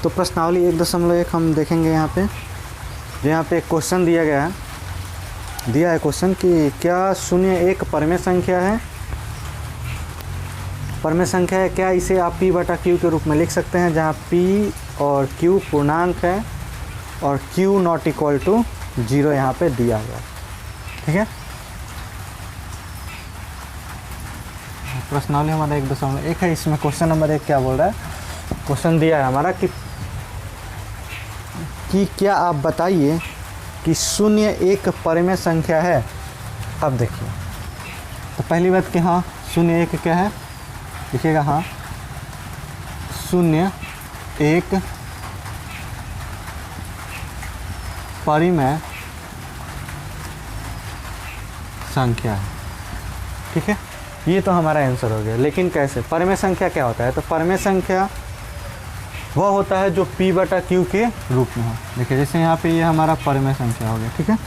तो प्रश्नावली 1.1 हम देखेंगे यहाँ पे। जो यहाँ पे एक क्वेश्चन दिया गया है, दिया है क्वेश्चन कि क्या शून्य एक परमेय संख्या है। परमेय संख्या है क्या, इसे आप p बटा q के रूप में लिख सकते हैं, जहाँ p और q पूर्णांक है और q नॉट इक्वल टू 0 यहाँ पे दिया गया। ठीक है, प्रश्नावली हमारा 1.1 है। इसमें क्वेश्चन नंबर 1 क्या बोल रहा है, क्वेश्चन दिया है हमारा कि क्या आप बताइए कि शून्य एक परमेय संख्या है। अब देखिए, तो पहली बात कि हाँ शून्य एक क्या है, देखिएगा हाँ शून्य एक परिमेय संख्या है। ठीक है, ये तो हमारा आंसर हो गया। लेकिन कैसे, परमेय संख्या क्या होता है, तो परमेय संख्या वह होता है जो p बटा q के रूप में हो। देखिए जैसे यहाँ पे ये हमारा परमेय संख्या हो गया। ठीक है,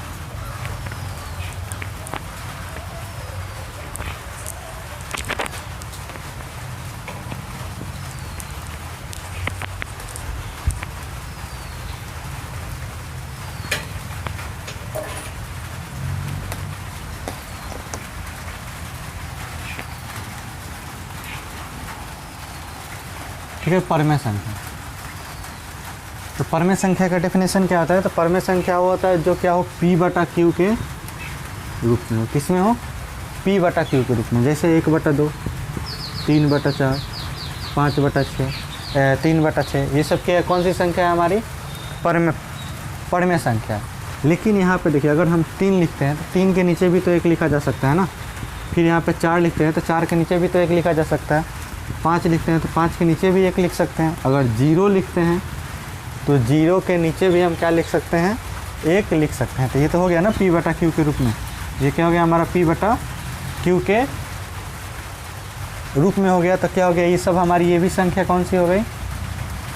ठीक है, परमेय संख्या। तो परमेय संख्या का डेफिनेशन क्या होता है, तो परमेय संख्या वो होता है जो क्या हो p बटा q के रूप में हो। किस में हो, p बटा q के रूप में। जैसे 1/2, 3/4, 5/6, 3/6, ये सब क्या कौन सी संख्या है हमारी, परमेय संख्या है। लेकिन यहाँ पे देखिए अगर हम 3 लिखते हैं तो 3 के नीचे भी तो 1 लिखा जा सकता है ना। फिर यहाँ पे 4 लिखते हैं तो 4 के नीचे भी तो 1 लिखा जा सकता है। 5 लिखते हैं तो 5 के नीचे भी 1 लिख सकते हैं। अगर 0 लिखते हैं तो 0 के नीचे भी हम क्या लिख सकते हैं, 1 लिख सकते हैं। तो ये तो हो गया ना p बटा q के रूप में। ये क्या हो गया हमारा p बटा q के रूप में हो गया। तो क्या हो गया, ये सब हमारी ये भी संख्या कौन सी हो गई,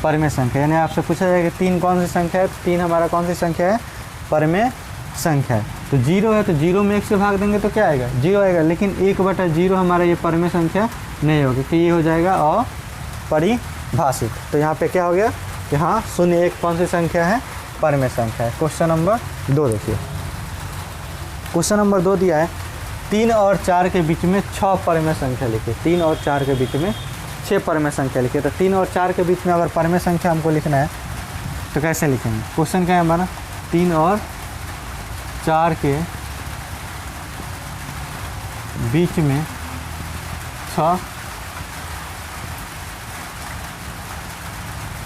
परमेय संख्या। यानी आपसे पूछा जाएगा 3 कौन सी संख्या है, 3 हमारा कौन सी संख्या है, परमेय संख्या है। तो 0 है तो 0 में 1 से भाग देंगे तो क्या आएगा, 0 आएगा। लेकिन 1/0 हमारा ये परमेय संख्या नहीं होगी, तो ये हो जाएगा अपरिभाषित। तो यहाँ पे क्या हो गया कि हाँ शून्य एक कौन सी संख्या है, परमेय संख्या है। क्वेश्चन नंबर 2 देखिए, क्वेश्चन नंबर 2 दिया है 3 और 4 के बीच में 6 परमेय संख्या लिखिए। 3 और 4 के बीच में 6 परमेय संख्या लिखिए। तो 3 और 4 के बीच में अगर परमेय संख्या हमको लिखना है तो कैसे लिखेंगे, क्वेश्चन क्या है हमारा, 3 और 4 के बीच में 6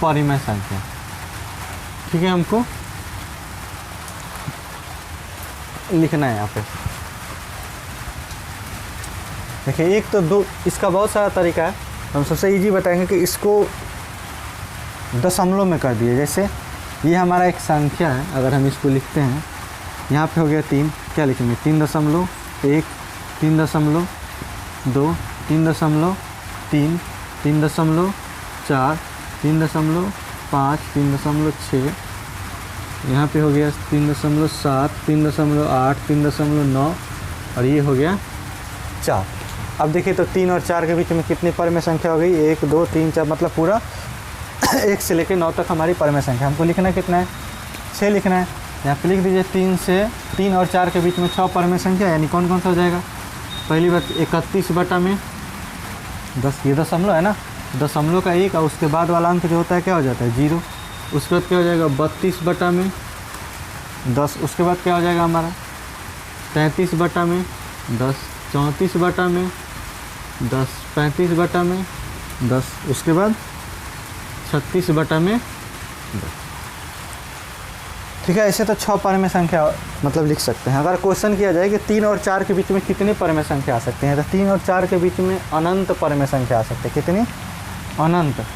परिमेय संख्या। ठीक है, हमको लिखना है यहाँ पे। देखिए एक तो दो, इसका बहुत सारा तरीका है। हम सबसे इजी बताएंगे कि इसको दशमलव में कर दिए। जैसे ये हमारा एक संख्या है, अगर हम इसको लिखते हैं, यहाँ पे हो गया 3, क्या लिखेंगे 3.1, 3.2, 3.3, 3.4, 3.5, 3.6, यहाँ पे हो गया 3.7, 3.8, 3.9 और ये हो गया 4। अब देखिए तो 3 और 4 के बीच में कितनी परमेय संख्या हो गई, 1 2 3 4, मतलब पूरा 1 से लेकर 9 तक हमारी परमेय संख्या। हमको लिखना कितना है, 6 लिखना है। यहाँ पे लिख दीजिए 3 और 4 के बीच में 6 परमेय संख्या। यानी कौन कौन सा हो जाएगा, पहली बात 31/10, ये दशमलव है ना, दशमलव का 1 और उसके बाद वाला अंक जो होता है क्या हो जाता है 0। उसके बाद क्या हो जाएगा 32/10, उसके बाद क्या हो जाएगा हमारा 33/10, 34/10, 35/10, उसके बाद 36/10। ठीक है, ऐसे तो 6 परमेय संख्या मतलब लिख सकते हैं। अगर क्वेश्चन किया जाए कि 3 और 4 के बीच में कितनी परमेय संख्या आ सकती हैं, तो 3 और 4 के बीच में अनंत परमेय संख्या आ सकती है। कितनी, अनंत,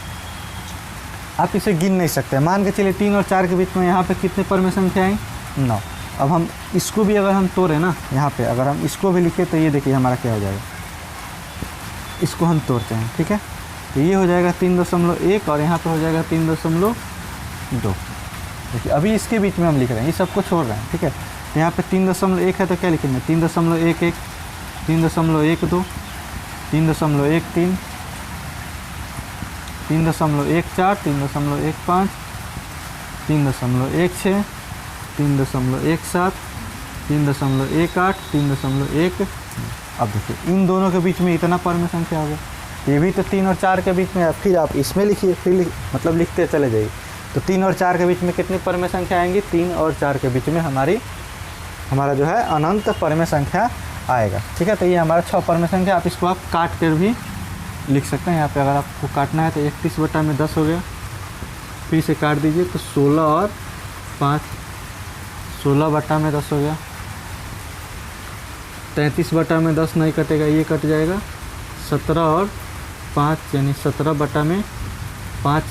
आप इसे गिन नहीं सकते। मान के चलिए 3 और 4 के बीच में यहाँ पे कितने परमेय संख्या आई, 9। अब हम इसको भी अगर हम तोड़ें ना, यहाँ पे अगर हम इसको भी लिखें तो ये देखिए हमारा क्या हो जाएगा, इसको हम तोड़ते हैं। ठीक है, तो ये हो जाएगा 3.1 और यहाँ पे हो जाएगा 3.2। देखिए अभी इसके बीच में हम लिख रहे हैं, ये सबको छोड़ रहे हैं। ठीक है, तो यहाँ पे 3.1 है तो क्या लिखेंगे 3.11, 3.12, 3.13, 3.14, 3.15, 3.16, 3.17, 3.18, 3.1। अब देखिए इन दोनों के बीच में इतना परमेय संख्या हो गया। ये भी तो 3 और 4 के बीच में है। फिर आप इसमें लिखिए, फिर मतलब लिखते चले जाइए। तो 3 और 4 के बीच में कितनी परमेय संख्या आएंगी? 3 और 4 के बीच में हमारा जो है अनंत परमेय संख्या आएगा। ठीक है, तो ये हमारा 6 परमेय संख्या। आप इसको आप काट कर भी लिख सकते हैं। यहाँ पे अगर आपको काटना है तो 31/10 हो गया, फिर से काट दीजिए तो 16 और 5, 16/10 हो गया। 33/10 नहीं कटेगा, ये कट जाएगा। 17 और 5 यानी 17/5,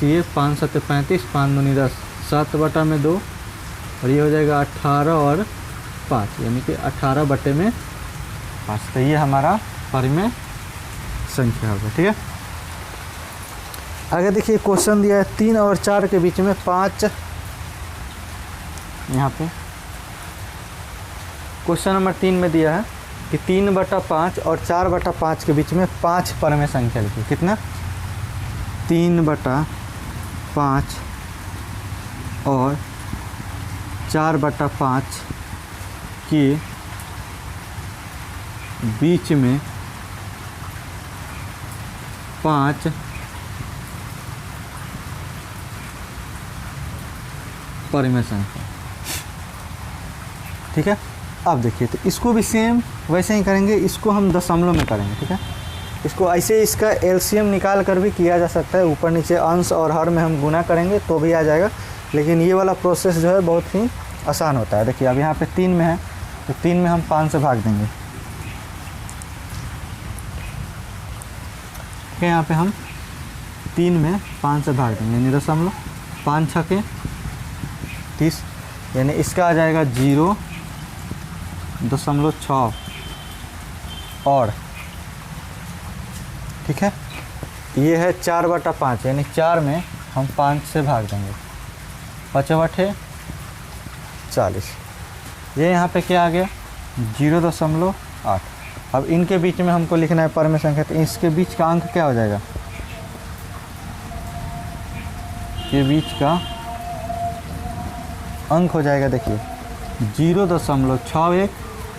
ये 5 7 35, 5 दूनी 10, 7/2 और ये हो जाएगा 18 और 5 यानी कि 18/5। तो ये हमारा परमेय संख्या होगा। ठीक है, आगे देखिए क्वेश्चन दिया है 3 और 4 के बीच में 5। यहाँ पे क्वेश्चन नंबर 3 में दिया है कि 3/5 और 4/5 के बीच में 5 परमेय संख्या लिखिए। कितना? 3/5 और 4/5 के बीच में 5 परमेय संख्या। ठीक है, अब देखिए तो इसको भी सेम वैसे ही करेंगे। इसको हम दशमलव में करेंगे। ठीक है, इसको ऐसे इसका एलसीएम निकाल कर भी किया जा सकता है। ऊपर नीचे अंश और हर में हम गुना करेंगे तो भी आ जाएगा, लेकिन ये वाला प्रोसेस जो है बहुत ही आसान होता है। देखिए अब यहाँ पे 3 में है तो 3 में हम 5 से भाग देंगे। ठीक है, यहाँ पे हम 3 में 5 से भाग देंगे यानी दशमलव। 5 छके 30 यानी इसका आ जाएगा 0.6 और ठीक है, ये है 4/5 यानी 4 में हम 5 से भाग देंगे। 5/8 40। ये यहाँ पे क्या आ गया? 0.8। अब इनके बीच में हमको लिखना है परमेय संख्या, तो इसके बीच का अंक क्या हो जाएगा? ये बीच का अंक हो जाएगा, देखिए 0.61,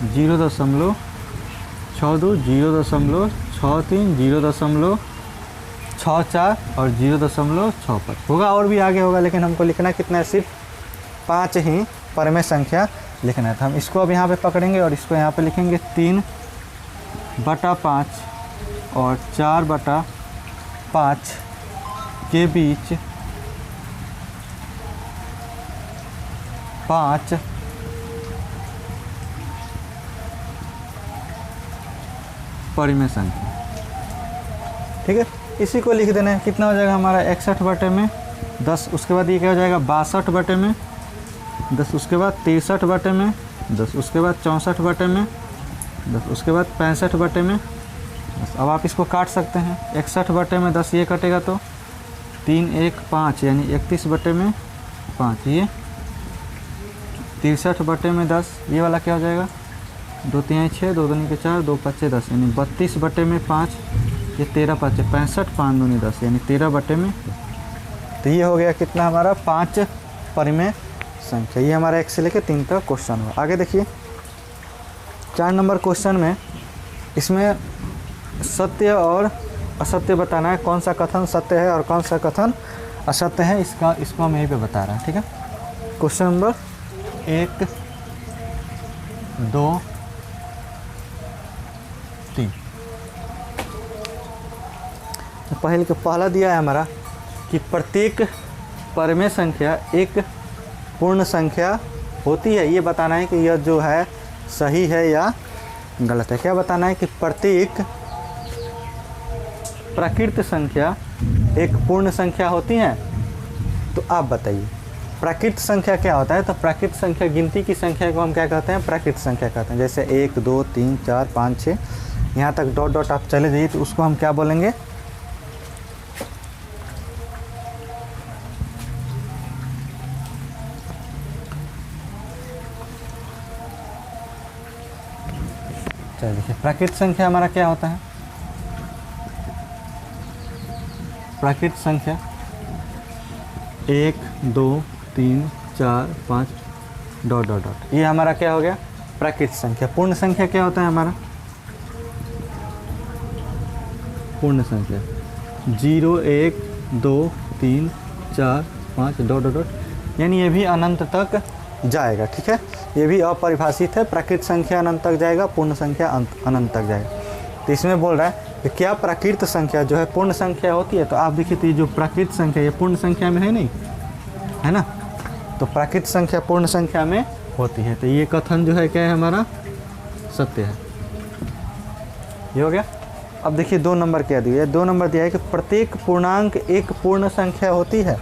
0.62, 0.63, 0.64 और 0.65 होगा। और भी आगे होगा, लेकिन हमको लिखना कितना है? सिर्फ 5 ही परमेय संख्या लिखना है। तो हम इसको अब यहाँ पे पकड़ेंगे और इसको यहाँ पे लिखेंगे 3/5 और 4/5 के बीच 5 परमेय संख्या। ठीक है, इसी को लिख देना है। कितना हो जाएगा हमारा? 61/10। उसके बाद ये क्या हो जाएगा? 62/10। उसके बाद 63/10। उसके बाद 64/10। उसके बाद 65/10। अब आप इसको काट सकते हैं। 61/10 ये कटेगा तो 3 1 5 यानी 31/5। ये 63/10 ये वाला क्या हो जाएगा? 2 3 6, 2 दूनी के 4, 2 5 10 यानी 32/5। ये 13/5 65, 5 दूनी 10 यानी 13/। तो ये हो गया कितना हमारा? 5 परमेय संख्या। ये हमारा 1 से लेकर 3 तक क्वेश्चन हुआ। आगे देखिए 4 नंबर क्वेश्चन में इसमें सत्य और असत्य बताना है। कौन सा कथन सत्य है और कौन सा कथन असत्य है, इसको हम यहीं पे बता रहे हैं। ठीक है, क्वेश्चन नंबर 1 2 3। पहला दिया है हमारा कि प्रत्येक परमेय संख्या एक पूर्ण संख्या होती है। ये बताना है कि यह जो है सही है या गलत है। क्या बताना है? कि प्रत्येक प्राकृत संख्या एक पूर्ण संख्या होती है। तो आप बताइए प्राकृत संख्या क्या होता है? तो प्राकृत संख्या गिनती की संख्या को हम क्या कहते हैं? प्राकृत संख्या कहते हैं। जैसे 1 2 3 4 5 6 यहाँ तक डॉट डॉट आप चले जाइए तो उसको हम क्या बोलेंगे? चलिए देखिए प्राकृत संख्या हमारा क्या होता है? प्राकृत संख्या 1 2 3 4 5 ... ये हमारा क्या हो गया? प्राकृत संख्या। पूर्ण संख्या क्या होता है हमारा? पूर्ण संख्या 0 1 2 3 4 5 ... यानी ये भी अनंत तक जाएगा। ठीक है, ये भी अपरिभाषित है। प्राकृत संख्या अनंत तक जाएगा, पूर्ण संख्या अनंत तक जाएगा। तो इसमें बोल रहा है कि क्या प्राकृत संख्या जो है पूर्ण संख्या होती है? तो आप देखिए, तो ये जो प्राकृत संख्या ये पूर्ण संख्या में है नहीं, है ना? तो प्राकृत संख्या पूर्ण संख्या में होती है। तो ये कथन जो है क्या है हमारा? सत्य है। ये हो गया। अब देखिए 2 नंबर क्या दिया है? 2 नंबर दिया है कि प्रत्येक पूर्णांक एक पूर्ण संख्या होती है।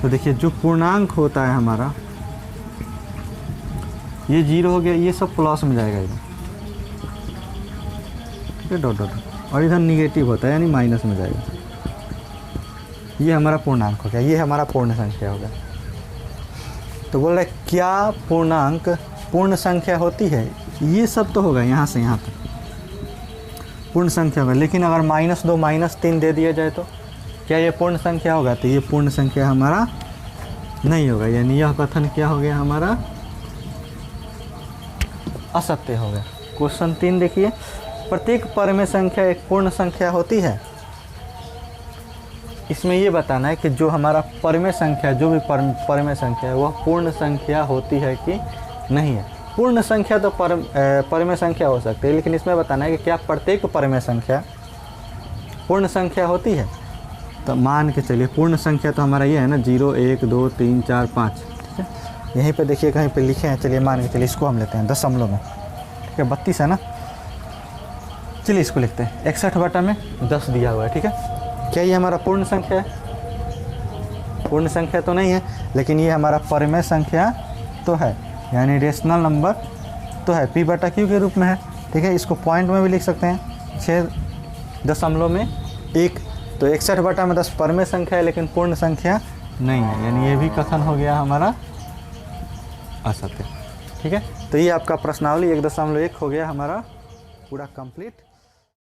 तो देखिए जो पूर्णांक होता है हमारा, ये 0 हो गया, ये सब प्लस में जाएगा इधर, ठीक है, ... और इधर निगेटिव होता है यानी माइनस में जाएगा। ये हमारा पूर्णांक हो गया, ये हमारा पूर्ण संख्या हो गया। तो बोल रहा है क्या पूर्णांक पूर्ण संख्या होती है? ये सब तो होगा यहाँ से यहाँ तक पूर्ण संख्या होगा। लेकिन अगर -2 -3 दे दिया जाए तो क्या ये पूर्ण संख्या होगा? तो ये पूर्ण संख्या हमारा नहीं होगा, यानी यह कथन क्या हो गया हमारा? असत्य हो गया। क्वेश्चन 3 देखिए, प्रत्येक परमेय संख्या एक पूर्ण संख्या होती है। इसमें ये बताना है कि जो हमारा परमेय संख्या, जो भी परमेय संख्या है वह पूर्ण संख्या होती है कि नहीं है। पूर्ण संख्या तो परमेय संख्या हो सकती है, लेकिन इसमें बताना है कि क्या प्रत्येक परमेय संख्या पूर्ण संख्या होती है। तो मान के चलिए पूर्ण संख्या तो हमारा ये है ना, 0 1 2 3 4 5, ठीक है। यहीं पे देखिए कहीं पे लिखे हैं, चलिए मान के चलिए इसको हम लेते हैं दशमलव में, ठीक है, 32 है ना। चलिए इसको लिखते हैं 61/10 दिया हुआ है, ठीक है। क्या ये हमारा पूर्ण संख्या है? पूर्ण संख्या तो नहीं है, लेकिन ये हमारा परमेय संख्या तो है, यानी रेशनल नंबर तो है, p/q के रूप में है, ठीक है। इसको पॉइंट में भी लिख सकते हैं, 6.1। तो 61/10 परमेय संख्या है, लेकिन पूर्ण संख्या नहीं है, यानी ये भी कथन हो गया हमारा असत्य, ठीक है। तो ये आपका प्रश्नावली 1.1 हो गया हमारा पूरा कंप्लीट।